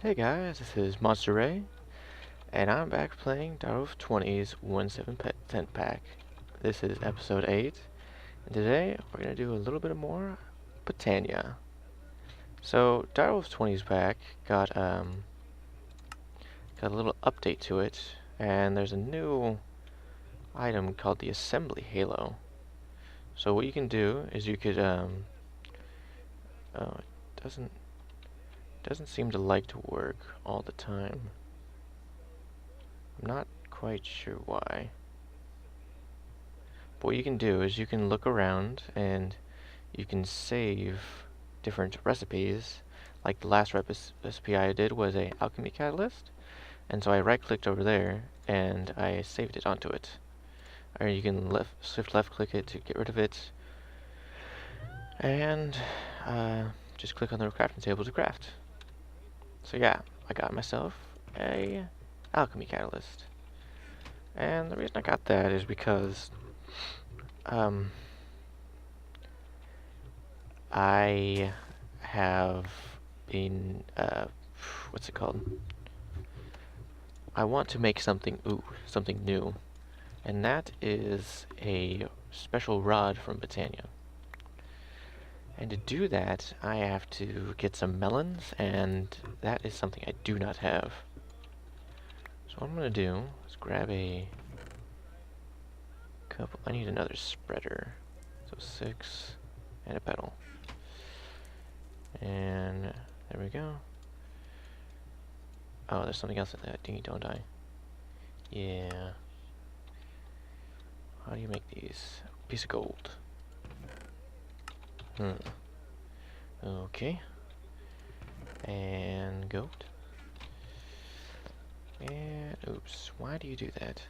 Hey guys, this is Monster Ray, and I'm back playing Direwolf20's 1/7 pack. This is episode 8, and today we're going to do a little bit more Britannia. So, Direwolf20's pack got a little update to it, and there's a new item called the Assembly Halo. So what you can do is you could, oh, it doesn't seem to like to work all the time. I'm not quite sure why. But what you can do is you can look around and you can save different recipes. Like the last recipe I did was a alchemy catalyst, and so I right clicked over there and I saved it onto it. Or you can shift left click it to get rid of it, and just click on the crafting table to craft. So yeah, I got myself a alchemy catalyst. And the reason I got that is because I have been, what's it called? I want to make something new. And that is a special rod from Britannia. And to do that, I have to get some melons, and that is something I do not have. So what I'm going to do is grab a couple. I need another spreader. So 6 and a pedal. And there we go. Oh, there's something else in that dingy, don't I? Yeah. How do you make these? Piece of gold. Okay. And goat. And oops, why do you do that?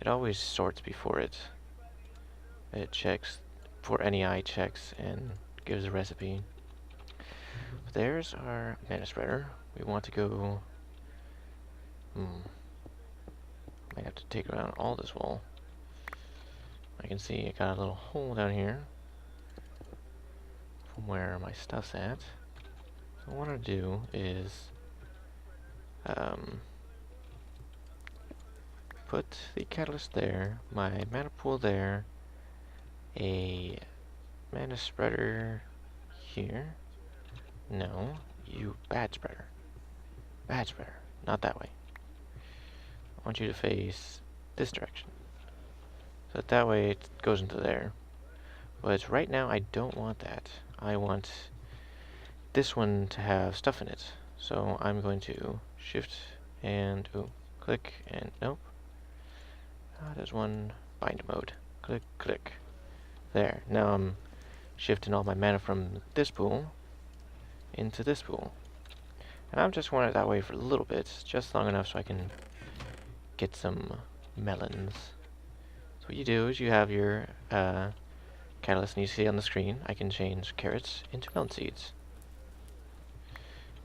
It always sorts before it checks for any eye checks and gives a recipe. But there's our mana spreader. We want to go. Might have to take around all this wall. I can see I got a little hole down here from where my stuff's at. So what I want to do is put the catalyst there, my mana pool there, a mana spreader here. No, you bad spreader. Bad spreader, not that way. I want you to face this direction. So that way it goes into there. But right now I don't want that. I want this one to have stuff in it. So I'm going to shift and click and nope. There's one bind mode. Click, click. There. Now I'm shifting all my mana from this pool into this pool. And I just want it that way for a little bit, just long enough so I can get some melons. So what you do is you have your catalyst, and you see on the screen I can change carrots into melon seeds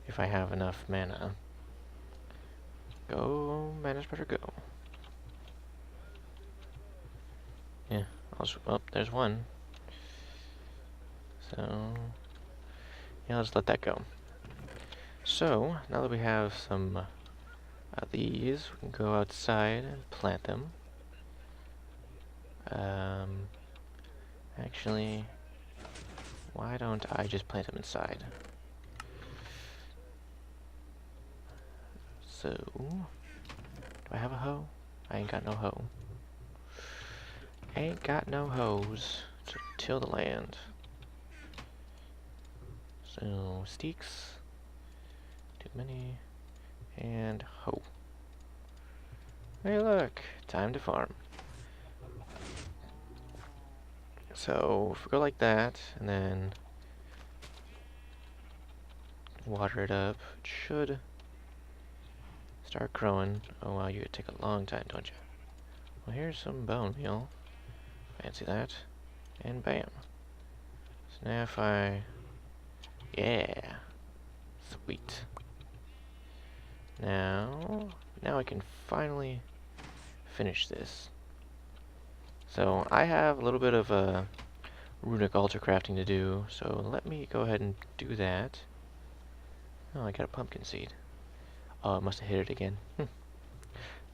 if I have enough mana. Go, mana spreader, go. Yeah, well, there's one. So, yeah, let's let that go. So, now that we have some of these, we can go outside and plant them. Actually, why don't I just plant them inside? So, do I have a hoe? I ain't got no hoe. Ain't got no hoes to till the land. So, steaks, too many, and hoe. Hey look, time to farm. So, if we go like that, and then water it up, it should start growing. Oh wow, you take a long time, don't you? Well, here's some bone meal. Fancy that. And bam. So now if I... Yeah. Sweet. Now I can finally finish this. So I have a little bit of a runic altar crafting to do, so let me go ahead and do that. Oh, I got a pumpkin seed. Oh, I must have hit it again. But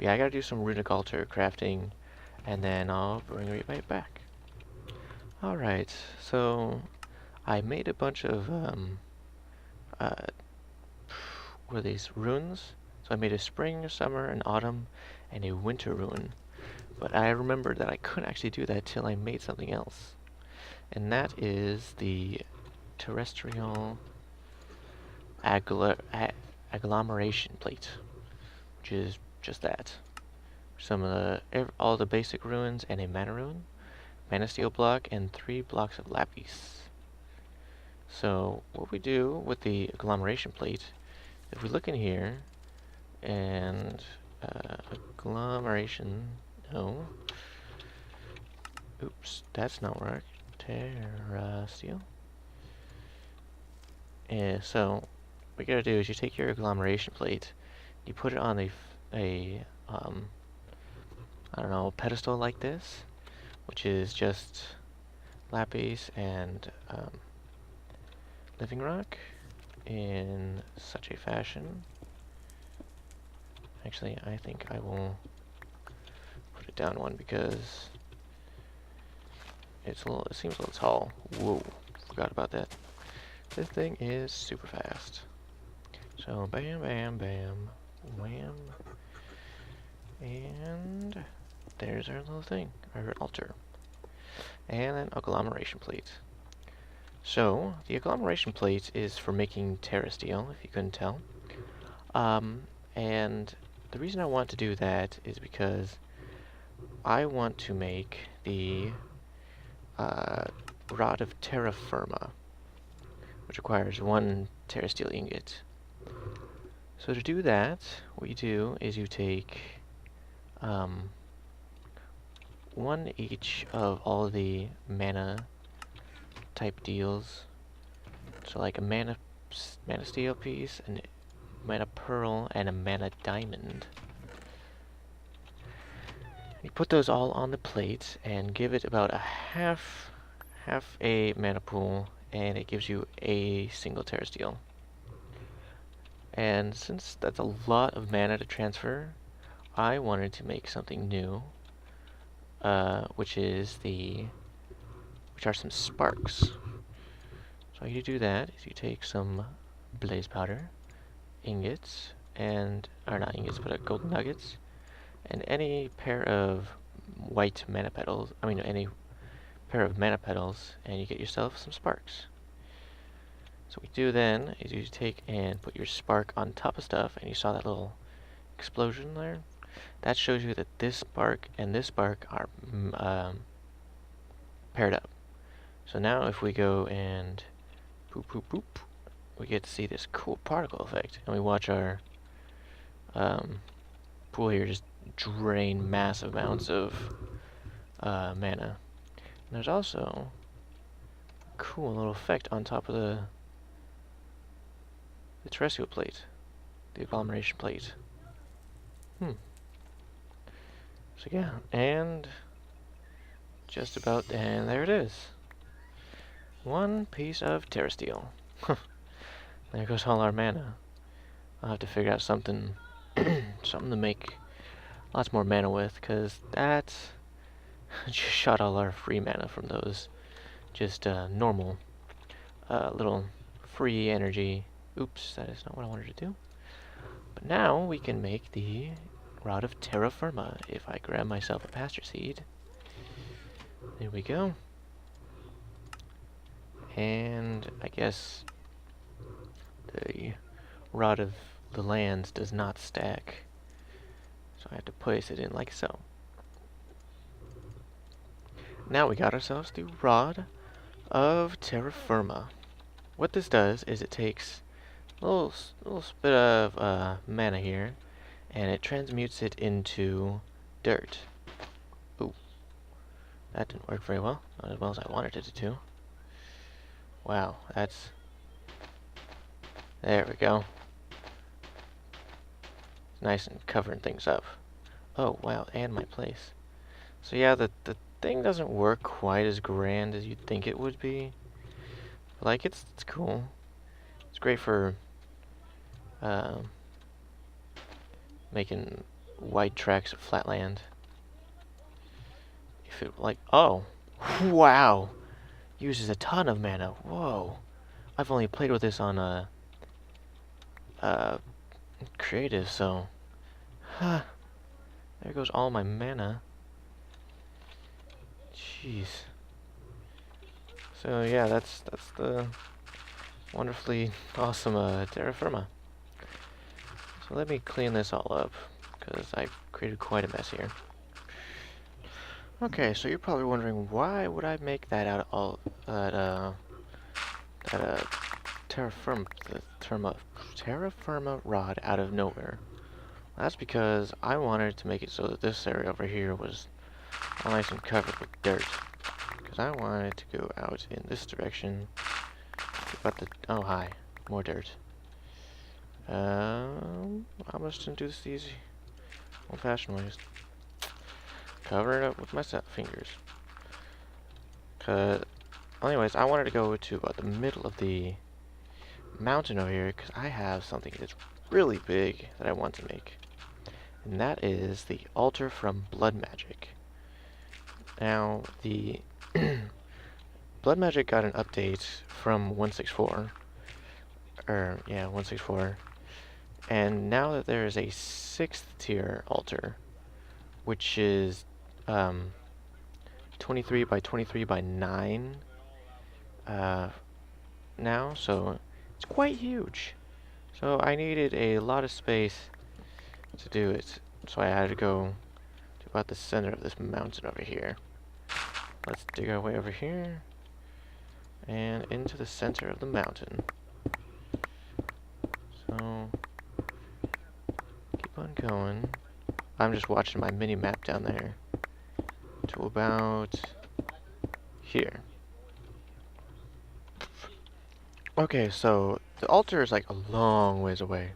yeah, I gotta do some runic altar crafting, and then I'll bring it right back. Alright, so I made a bunch of, what are these, runes? So I made a spring, summer, an autumn, and a winter rune. But I remembered that I couldn't actually do that till I made something else. And that is the terrestrial agglomeration plate, which is just that. Some of all the basic runes and a mana rune, mana steel block, and 3 blocks of lapis. So what we do with the agglomeration plate, if we look in here, and agglomeration, no. Oops, that's not right. Terrestrial. And so what you gotta do is you take your agglomeration plate, you put it on a I don't know, pedestal like this, which is just lapis and living rock in such a fashion. Actually, I think I will put it down one because it seems a little tall. Whoa, forgot about that. This thing is super fast. So bam, bam, bam, wham, and there's our little thing, our altar. And then agglomeration plate. So the agglomeration plate is for making terra steel, if you couldn't tell. And the reason I want to do that is because I want to make the rod of terra firma, which requires 1 terra steel ingot. So to do that, what you do is you take 1 each of all the mana type deals. So like a mana steel piece, a mana pearl, and a mana diamond. You put those all on the plate and give it about a half a mana pool, and it gives you a single terra steel. And since that's a lot of mana to transfer, I wanted to make something new, which are some sparks. So how you do that is you take some blaze powder, ingots, or not ingots, but golden nuggets, and any pair of white mana petals, any pair of mana petals, and you get yourself some sparks. So what you do then is you take and put your spark on top of stuff, and you saw that little explosion there? That shows you that this spark and this spark are paired up. So now if we go and boop, boop, boop, we get to see this cool particle effect. And we watch our pool here just drain massive amounts of mana. And there's also a cool little effect on top of the terrestrial plate, the agglomeration plate. So yeah, and just about, and there it is. 1 piece of terra steel. There goes all our mana. I'll have to figure out something to make lots more mana with, because that just shot all our free mana from those just normal little free energy. Oops, that is not what I wanted to do. But now we can make the rod of terra firma if I grab myself a pasture seed. There we go. And I guess the rod of the lands does not stack, so I have to place it in like so. Now we got ourselves the rod of terra firma. What this does is it takes a little bit of mana here, and it transmutes it into dirt. Ooh, that didn't work very well. Not as well as I wanted it to. Wow, there we go. It's nice and covering things up. Oh, wow, and my place. So yeah, the thing doesn't work quite as grand as you'd think it would be. Like, it's cool. It's great for making wide tracks of flat land. If it like, oh, wow, uses a ton of mana. Whoa, I've only played with this on creative, so, huh, there goes all my mana. Jeez. So yeah, that's the wonderfully awesome terra firma. So let me clean this all up, because I've created quite a mess here. Okay, so you're probably wondering, why would I make that out of all that terra firma rod out of nowhere? That's because I wanted to make it so that this area over here was all nice and covered with dirt. Because I wanted to go out in this direction. But oh hi, more dirt. I'm just gonna do this the easy, old-fashioned ways. Cover it up with my fingers. Anyways, I wanted to go to about the middle of the mountain over here because I have something that's really big that I want to make. And that is the altar from blood magic. Now, the blood magic got an update from 1.6.4. Yeah, 1.6.4. And now that there is a 6th tier altar, which is 23 by 23 by 9 now, so it's quite huge. So I needed a lot of space to do it, so I had to go to about the center of this mountain over here. Let's dig our way over here and into the center of the mountain. So keep on going. I'm just watching my mini map down there to about here. Okay, so the altar is like a long ways away.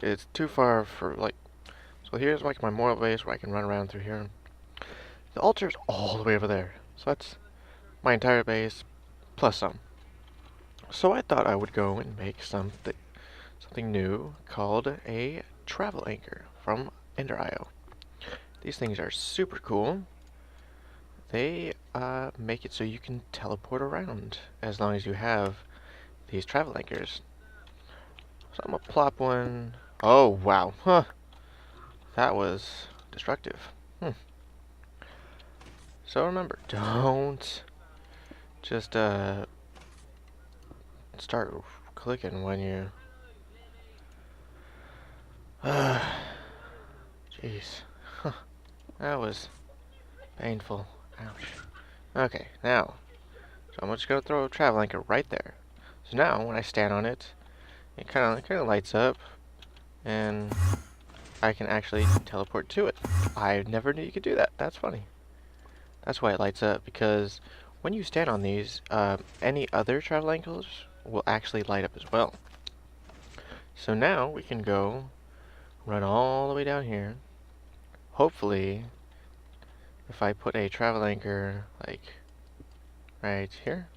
It's too far for like, so here's like my mortal base where I can run around through here. The altar is all the way over there. So that's my entire base plus some. So I thought I would go and make something new called a travel anchor from Ender.io. These things are super cool. They make it so you can teleport around as long as you have these travel anchors. So I'm gonna plop one. Oh wow, huh? That was destructive. So remember, don't just start clicking when you. Jeez, huh. That was painful. Ouch. Okay, now, so I'm just gonna throw a travel anchor right there. So now, when I stand on it, it kind of lights up, and I can actually teleport to it. I never knew you could do that. That's funny. That's why it lights up, because when you stand on these, any other travel anchors will actually light up as well. So now we can go run all the way down here. Hopefully, if I put a travel anchor like right here,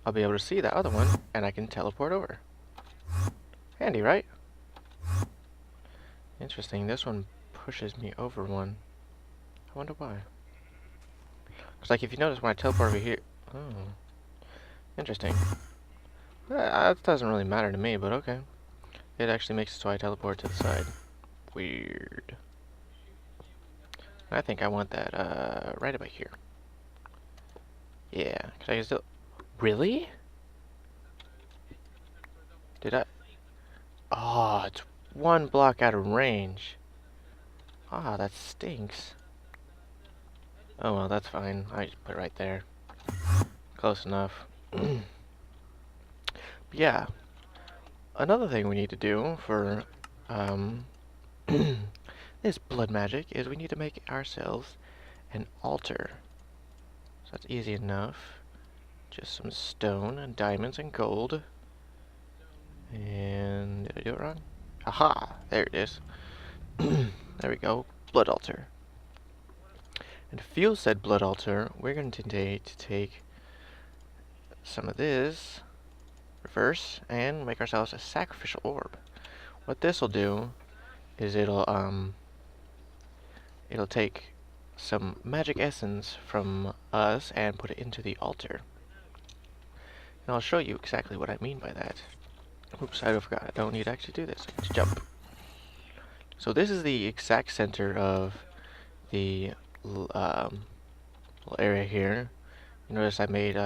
I'll be able to see that other one, and I can teleport over. Handy, right? Interesting, this one pushes me over one. I wonder why. Because, like, if you notice when I teleport over here... Oh. Interesting. That doesn't really matter to me, but okay. It actually makes it so I teleport to the side. Weird. I think I want that, right about here. Yeah, because I can still... Really? Did I... Oh, it's one block out of range. Ah, that stinks. Oh well, that's fine. I just put it right there. Close enough. But yeah. Another thing we need to do for this blood magic is we need to make ourselves an altar. So that's easy enough. Just some stone and diamonds and gold. And did I do it wrong? Aha! There it is. There we go. Blood altar. And to fuel said blood altar, we're going to take some of this, reverse, and make ourselves a sacrificial orb. what this will do is it'll take some magic essence from us and put it into the altar. And I'll show you exactly what I mean by that. Oops, I forgot. I don't need to actually do this. Let's jump. So this is the exact center of the little area here. You notice I made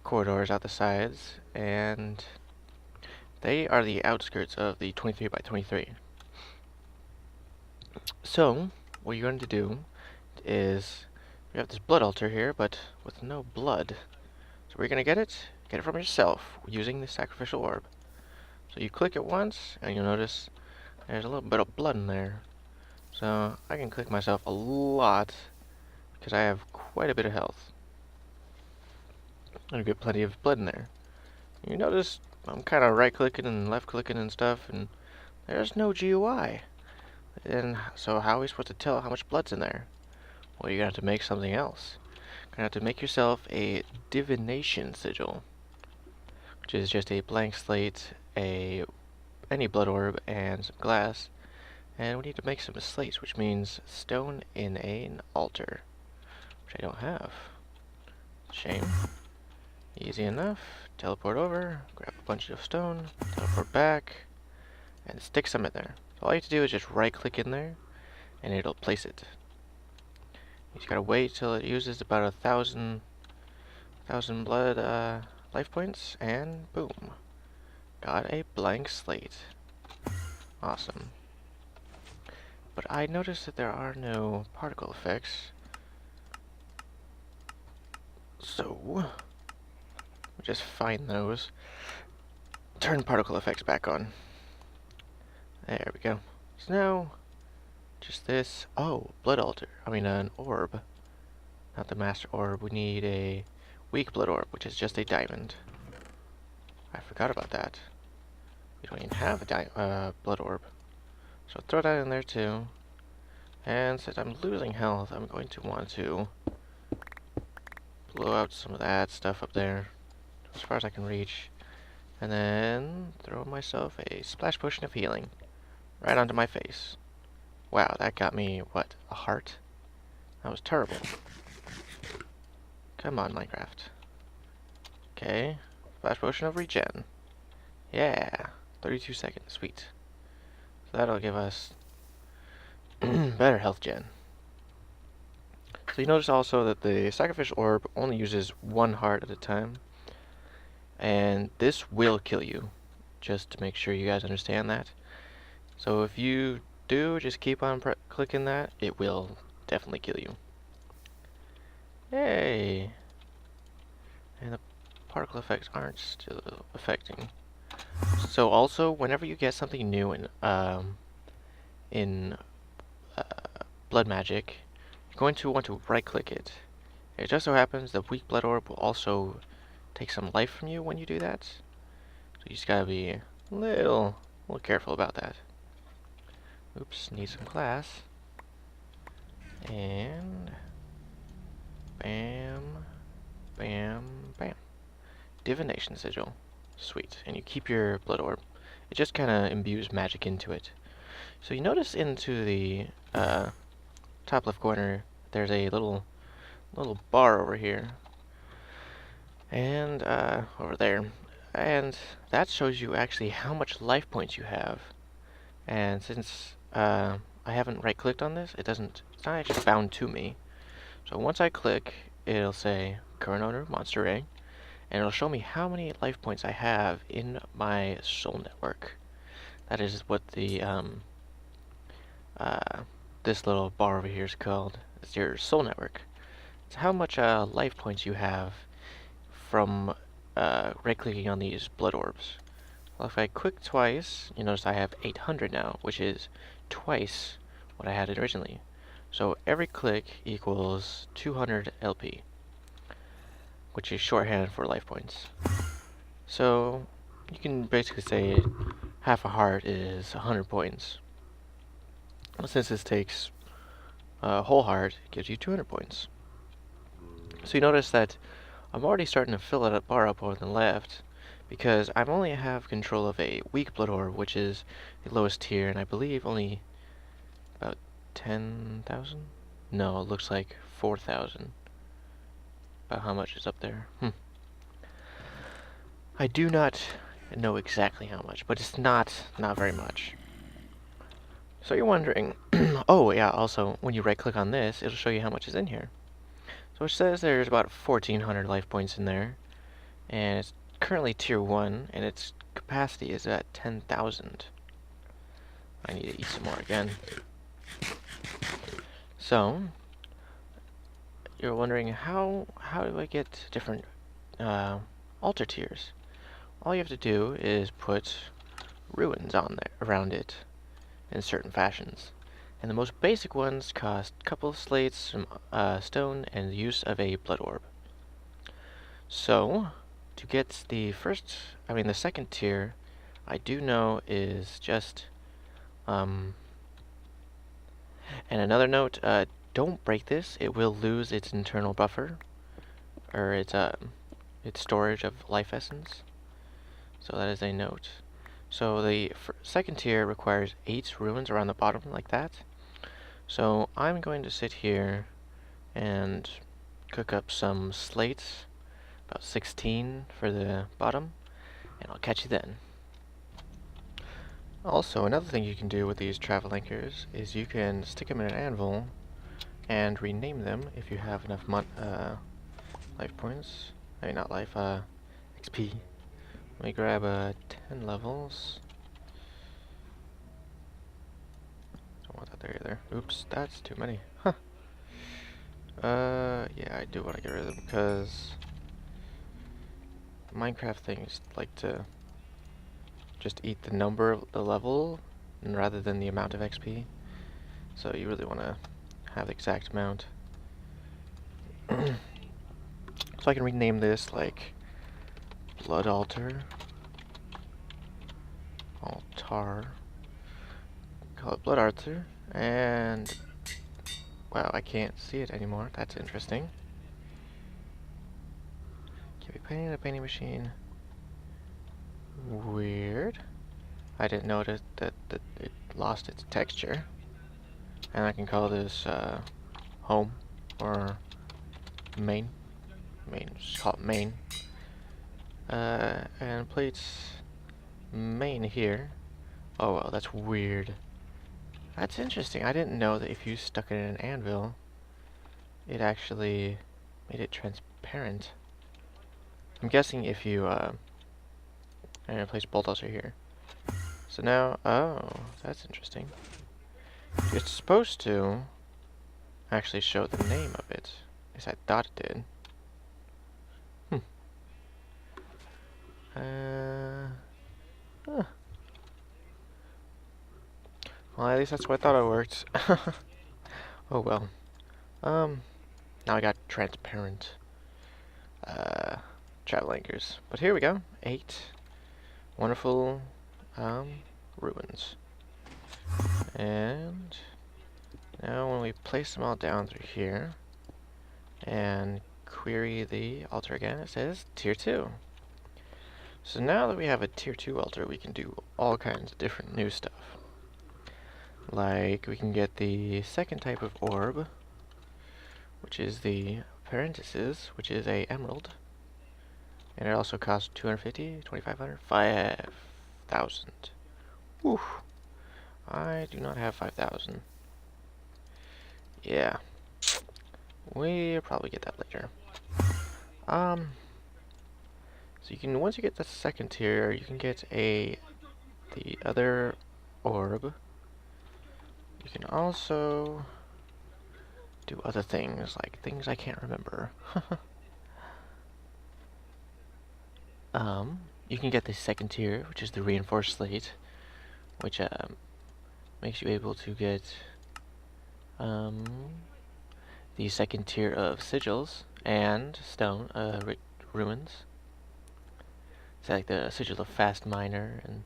corridors out the sides, and they are the outskirts of the 23 by 23. So what you're going to do is we have this blood altar here, but with no blood. So where you're going to get it? Get it from yourself using the sacrificial orb. So you click it once, and you'll notice there's a little bit of blood in there. So I can click myself a lot because I have quite a bit of health. And I get plenty of blood in there. You notice I'm kind of right clicking and left clicking and stuff, and there's no GUI. And so how are we supposed to tell how much blood's in there? Well, you're going to have to make something else. You're going to have to make yourself a divination sigil, which is just a blank slate, any blood orb, and some glass. And we need to make some slates, which means stone in an altar, which I don't have. Shame. Easy enough. Teleport over, grab a bunch of stone, teleport back, and stick some in there. So all you have to do is just right click in there, and it'll place it. You just gotta wait till it uses about 1,000 blood life points, and boom. Got a blank slate. Awesome. But I noticed that there are no particle effects. So we'll just find those. Turn particle effects back on. There we go. So now, just this. Oh, blood altar. I mean, an orb. Not the master orb. We need a weak blood orb, which is just a diamond. I forgot about that. We don't even have a blood orb. So throw that in there too. And since I'm losing health, I'm going to want to blow out some of that stuff up there as far as I can reach. And then throw myself a splash potion of healing right onto my face. Wow, that got me, what, a heart? That was terrible. Come on, Minecraft. Okay, splash potion of regen. Yeah, 32 seconds, sweet. So that'll give us better health gen. So you notice also that the sacrificial orb only uses one heart at a time. And this will kill you, just to make sure you guys understand that. So if you do, just keep on clicking that, it will definitely kill you. Yay! And the particle effects aren't still affecting. So also, whenever you get something new in blood magic, you're going to want to right-click it. It just so happens the weak blood orb will also take some life from you when you do that. So you just gotta be a little careful about that. Oops, need some glass. And bam, bam, bam. Divination sigil. Sweet. And you keep your blood orb. It just kind of imbues magic into it. So you notice into the top left corner, there's a little bar over here. And over there. And that shows you actually how much life points you have. And since I haven't right clicked on this, it's not actually bound to me. So once I click, it'll say current owner monster ring, and it'll show me how many life points I have in my soul network. That is what the this little bar over here is called. It's your soul network. It's how much life points you have from right clicking on these blood orbs. Well, if I click twice, you notice I have 800 now, which is twice what I had originally. So every click equals 200 LP, which is shorthand for life points. So you can basically say half a heart is 100 points. Well, since this takes a whole heart, it gives you 200 points. So you notice that I'm already starting to fill that bar up on the left, because I only have control of a weak blood orb, which is the lowest tier, and I believe only about 10,000? No, it looks like 4,000. About how much is up there. I do not know exactly how much, but it's not very much. So you're wondering, oh yeah, also, when you right click on this, it'll show you how much is in here. So it says there's about 1,400 life points in there, and it's currently tier 1, and its capacity is at 10,000. I need to eat some more again. So, you're wondering, how do I get different altar tiers? All you have to do is put ruins on there, around it, in certain fashions. And the most basic ones cost a couple of slates, some stone, and the use of a blood orb. So, to get the second tier, I do know is just, and another note, don't break this. It will lose its internal buffer, or its storage of life essence. So that is a note. So the second tier requires 8 ruins around the bottom like that. So I'm going to sit here and cook up some slates, about 16 for the bottom, and I'll catch you then. Also, another thing you can do with these travel anchors is you can stick them in an anvil and rename them if you have enough life points. I mean, not life, XP. Let me grab 10 levels. Don't want that there either. Oops, that's too many. Huh. Yeah, I do want to get rid of them because Minecraft things like to just eat the number of the level rather than the amount of XP. So you really want to have the exact amount. So I can rename this like Blood Altar. Altar. Call it Blood Altar. And wow, I can't see it anymore. That's interesting. Can be painting in a painting machine. Weird. I didn't notice that it lost its texture. And I can call this home or main. Just call it main. And plates main here. Oh well, that's weird. That's interesting. I didn't know that if you stuck it in an anvil, it actually made it transparent. I'm guessing if you I'm gonna place bolt altar here. So now, oh, that's interesting. It's supposed to actually show the name of it. At least I thought it did. Huh. Well, at least that's what I thought it worked. Oh well. Now I got transparent travel anchors. But here we go. 8 wonderful ruins. And now when we place them all down through here and query the altar again, it says tier 2. So now that we have a tier 2 altar, we can do all kinds of different new stuff. Like, we can get the second type of orb, which is the parenthesis, which is a emerald. And it also costs 250, 2,500, 5,000. Whew. I do not have 5,000. Yeah. We'll probably get that later. So you can, once you get the second tier, you can get the other orb. You can also do other things, like things I can't remember. You can get the second tier, which is the reinforced slate, which makes you able to get the second tier of sigils and stone ruins. It's like the sigil of fast miner and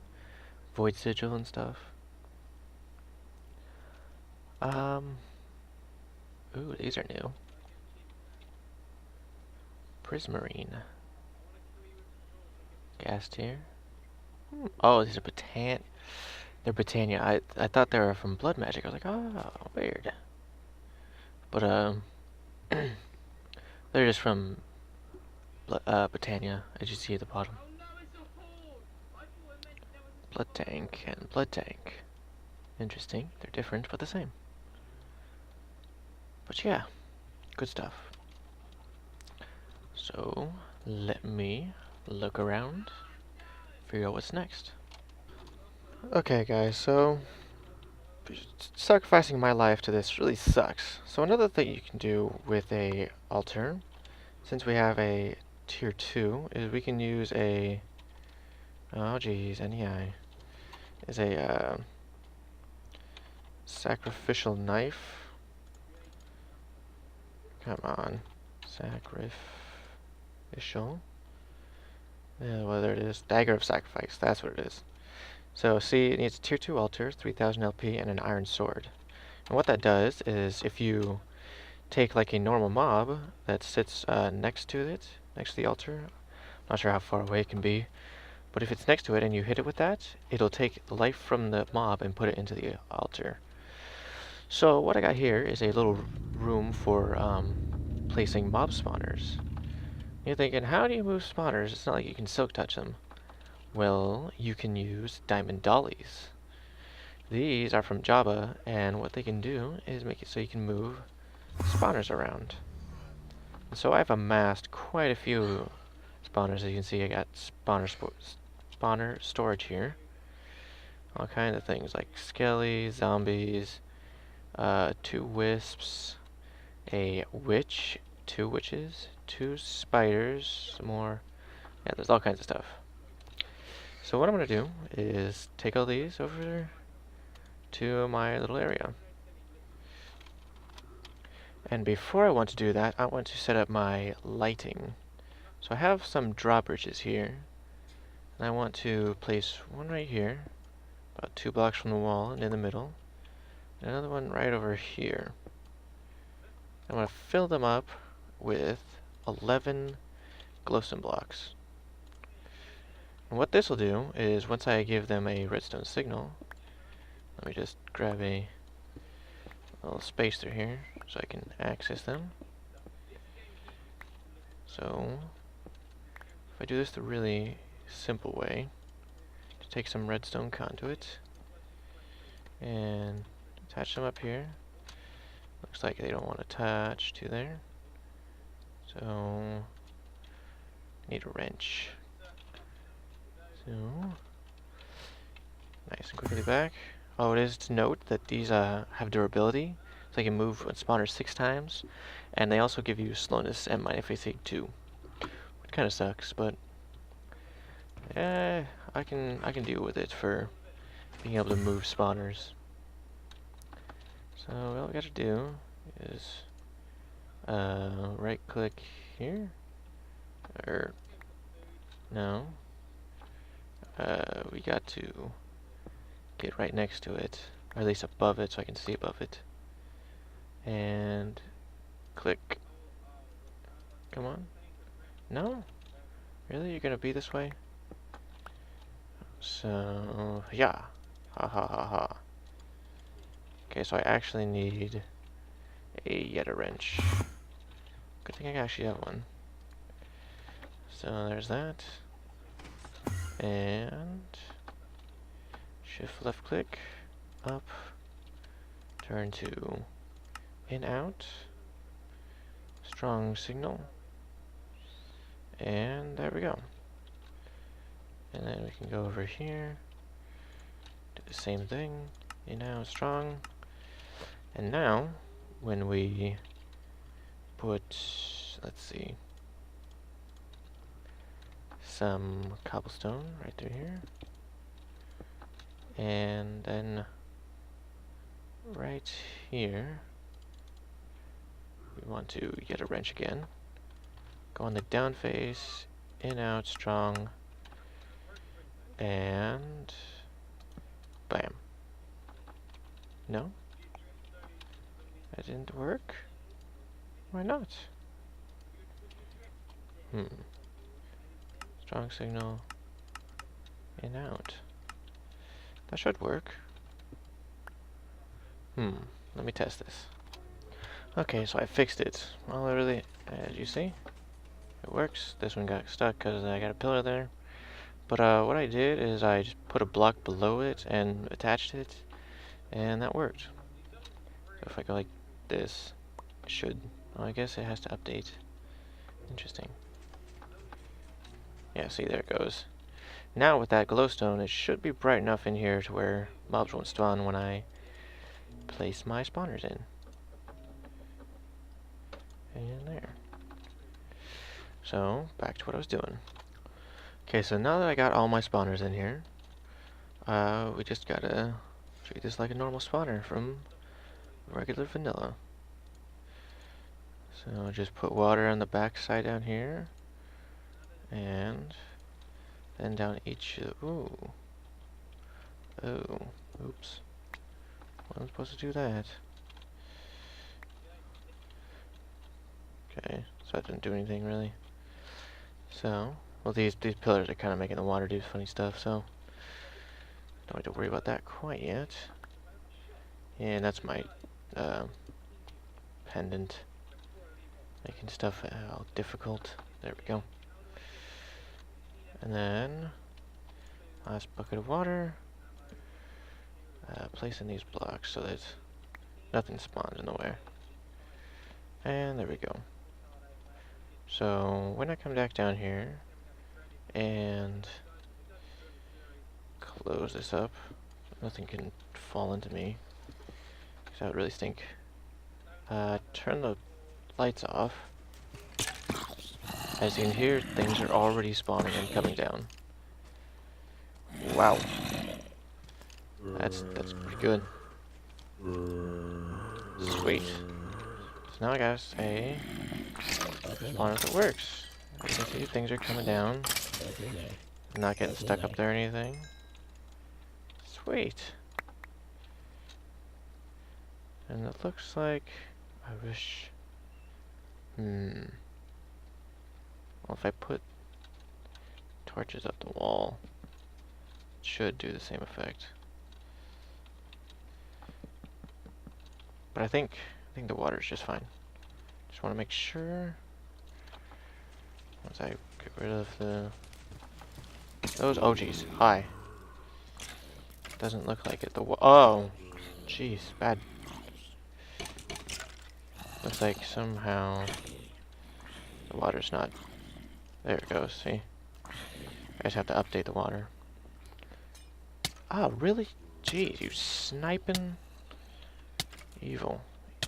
void sigil and stuff. Ooh, these are new. Prismarine. Gas tier. Oh, these are They're Britannia. I thought they were from Blood Magic. I was like, oh, weird. But they're just from Britannia, as you see at the bottom. Blood Tank and Blood Tank. Interesting. They're different, but the same. But yeah, good stuff. So, let me look around, figure out what's next. Okay, guys, so sacrificing my life to this really sucks. So another thing you can do with a altar, since we have a tier 2, is we can use a... Oh geez, NEI. Is a sacrificial knife. Come on. Sacrificial. Yeah, whether it is. Dagger of Sacrifice, that's what it is. So see, it needs a tier 2 altar, 3000 LP, and an iron sword. And what that does is if you take like a normal mob that sits next to it, next to the altar, not sure how far away it can be, but if it's next to it and you hit it with that, it'll take life from the mob and put it into the altar. So what I got here is a little room for placing mob spawners. You're thinking, how do you move spawners? It's not like you can silk touch them. Well, you can use diamond dollies. These are from Java, and what they can do is make it so you can move spawners around. And so I've amassed quite a few spawners. As you can see, I got spawner storage here. All kinds of things like skellies, zombies, 2 wisps, a witch, 2 witches, 2 spiders, some more. Yeah, there's all kinds of stuff. So what I'm going to do is take all these over to my little area. And before I want to do that, I want to set up my lighting. So I have some drawbridges here. And I want to place one right here, about 2 blocks from the wall and in the middle. And another one right over here. I'm going to fill them up with 11 glowstone blocks. And what this will do is once I give them a redstone signal, let me just grab a little space through here so I can access them. So if I do this the really simple way, just take some redstone conduit and attach them up here. Looks like they don't want to attach to there, so I need a wrench. So nice and quickly back. Oh, it is to note that these have durability, so they can move with spawners 6 times, and they also give you slowness and minus fatigue 2, which kind of sucks, but I can deal with it for being able to move spawners. So all we got to do is right click here, or no, we got to get right next to it, or at least above it so I can see above it, and click. Come on. No? Really? You're gonna be this way? So, yeah. Ha ha ha ha. Okay, so I actually need a wrench. Good thing I actually have one. So there's that. And shift left click, up, turn to in out, strong signal, and there we go. And then we can go over here, do the same thing, in out, strong, and now when we put, let's see, some cobblestone right through here, and then right here we want to get a wrench again, go on the down face, in out, strong, and bam. No? That didn't work? Why not? Strong signal, In, out. That should work. Let me test this. Okay, so I fixed it. Well, literally, as you see, it works. This one got stuck because I got a pillar there. But what I did is I just put a block below it and attached it, and that worked. So if I go like this, it should. Oh, I guess it has to update. Interesting. Yeah, see, there it goes. Now with that glowstone, it should be bright enough in here to where mobs won't spawn when I place my spawners in. And there. So, back to what I was doing. Okay, so now that I got all my spawners in here, we just gotta treat this like a normal spawner from regular vanilla. So just put water on the back side down here, and then down each of the, ooh. Oh, oops. Wasn't supposed to do that. Okay, so that didn't do anything really. So, well, these pillars are kind of making the water do funny stuff, so don't have to worry about that quite yet. And that's my pendant, making stuff all difficult. There we go. And then last bucket of water. Placing these blocks so that nothing spawns in the way. And there we go. So when I come back down here and close this up, nothing can fall into me, because that would really stink. Turn the lights off. As you can hear, things are already spawning and coming down. Wow. That's pretty good. Sweet. So now I got a spawner that works. As you can see, things are coming down. Not getting stuck up there or anything. Sweet. And it looks like I wish. Well, if I put torches up the wall, it should do the same effect. But I think the water's just fine. Just want to make sure. Once I get rid of those. Oh, geez. Hi. Doesn't look like it. Oh, jeez, bad. Looks like somehow the water's not. There it goes. See, I just have to update the water. Oh, really? Jeez, you sniping. Evil.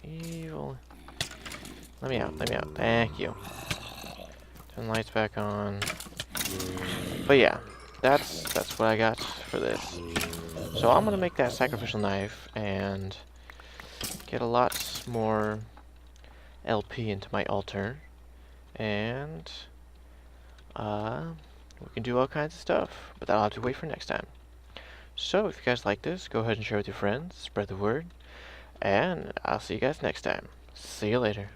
Evil. Let me out. Let me out. Thank you. Turn the lights back on. But yeah, that's what I got for this. So I'm gonna make that sacrificial knife and get a lot more LP into my altar, and we can do all kinds of stuff. But that'll have to wait for next time. So if you guys like this, go ahead and share with your friends, spread the word, and I'll see you guys next time. See you later.